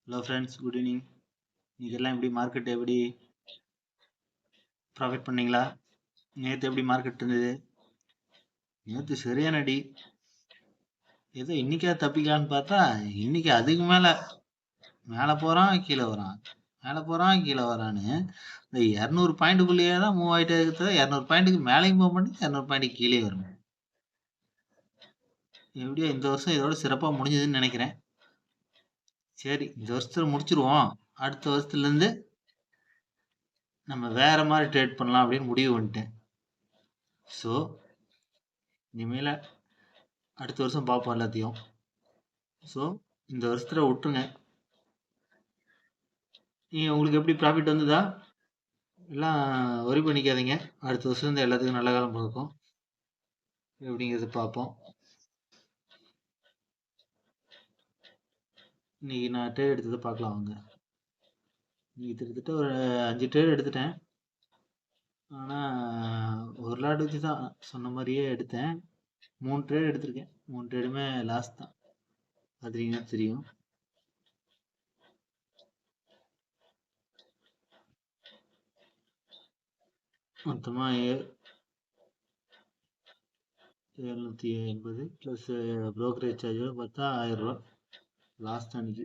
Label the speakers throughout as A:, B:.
A: Hello friends, good evening. இதெல்லாம் எப்படி market எப்படி ப்ராஃபிட் பண்ணீங்களா? நேற்று எப்படி மார்க்கெட் இருந்தது? நேற்று சரியான அடி. ஏதோ இன்னைக்கா தப்பிக்கலான்னு பார்த்தா இன்னைக்கு அதுக்கு மேலே போகிறான் கீழே வரான், மேலே போகிறான் கீழே வரான்னு இந்த 200 பாயிண்ட்டுக்குள்ளேயே தான் மூவ் ஆகிட்டே இருக்கிறது. 200 பாயிண்ட்டுக்கு மேலேயும் போக மாட்டேங்குது, 200 பாயிண்ட்டுக்கு கீழே வரும். எப்படியோ இந்த வருஷம் இதோட சிறப்பாக முடிஞ்சதுன்னு நினைக்கிறேன். சரி, இந்த வருஷத்துல முடிச்சிருவோம். அடுத்த வருஷத்துலேருந்து நம்ம வேற மாதிரி ட்ரேட் பண்ணலாம் அப்படின்னு முடிவு பண்ணிட்டேன். ஸோ இனிமேல் அடுத்த வருஷம் பார்ப்போம் எல்லாத்தையும். ஸோ இந்த வருஷத்தில் விட்டுருங்க. நீங்கள் உங்களுக்கு எப்படி ப்ராஃபிட் வந்ததா? எல்லாம் ஒரி பண்ணிக்காதீங்க. அடுத்த வருஷம் இந்த எல்லாத்துக்கும் நல்ல காலம் பிறக்கும். எப்படிங்கிறது பார்ப்போம். இன்னைக்கு நான் ட்ரேட் எடுத்ததை பார்க்கலாம் வாங்க. இன்னைக்கு கிட்டத்தட்ட ஒரு 5 ட்ரேட் எடுத்துட்டேன். ஆனால் ஒரு லாட் வச்சு தான் சொன்ன மாதிரியே எடுத்தேன். 3 ட்ரேட் எடுத்திருக்கேன். 3 ட்ரேடுமே லாஸ் தான். பார்த்தீங்கன்னா தெரியும். மொத்தமாக 780 ப்ளஸ் ப்ரோக்கரேஜ் சார்ஜ் பார்த்தா 1000 ரூபா லாஸ்ட் அன்னைக்கு.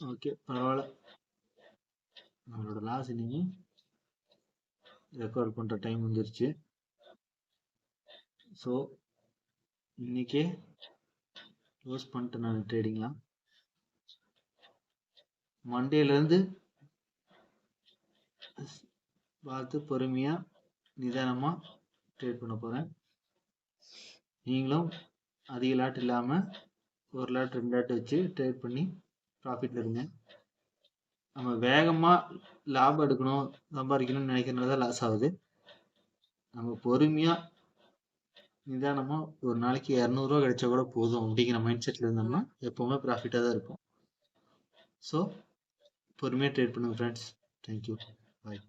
A: ஓகே, பரவாயில்ல. நம்மளோட லாஸ் இன்னைக்கு ரெக்கார்ட் பண்ணுற டைம் வந்துருச்சு. ஸோ இன்னைக்கே க்ளோஸ் பண்ணிட்டு நான் ட்ரேடிங்லாம் மண்டேலேருந்து பார்த்து பொறுமையாக நிதானமாக ட்ரேட் பண்ண போகிறேன். நீங்களும் அதிக லாட் இல்லாமல் 1 லாட் 2 லாட் வச்சு ட்ரேட் பண்ணி ப்ராஃபிட்டில் இருங்க. நம்ம வேகமாக லாபம் எடுக்கணும், சம்பாதிக்கணும்னு நினைக்கிறனால தான் லாஸ் ஆகுது. நம்ம பொறுமையாக நிதானமாக ஒரு நாளைக்கு 200 ரூபா கிடைச்சா கூட போதும் அப்படிங்கிற மைண்ட் செட்டில் இருந்தோம்னா எப்போவுமே ப்ராஃபிட்டாக தான் இருக்கும். ஸோ பொறுமையாக ட்ரேட் பண்ணுங்கள் ஃப்ரெண்ட்ஸ். தேங்க்யூ, பாய்.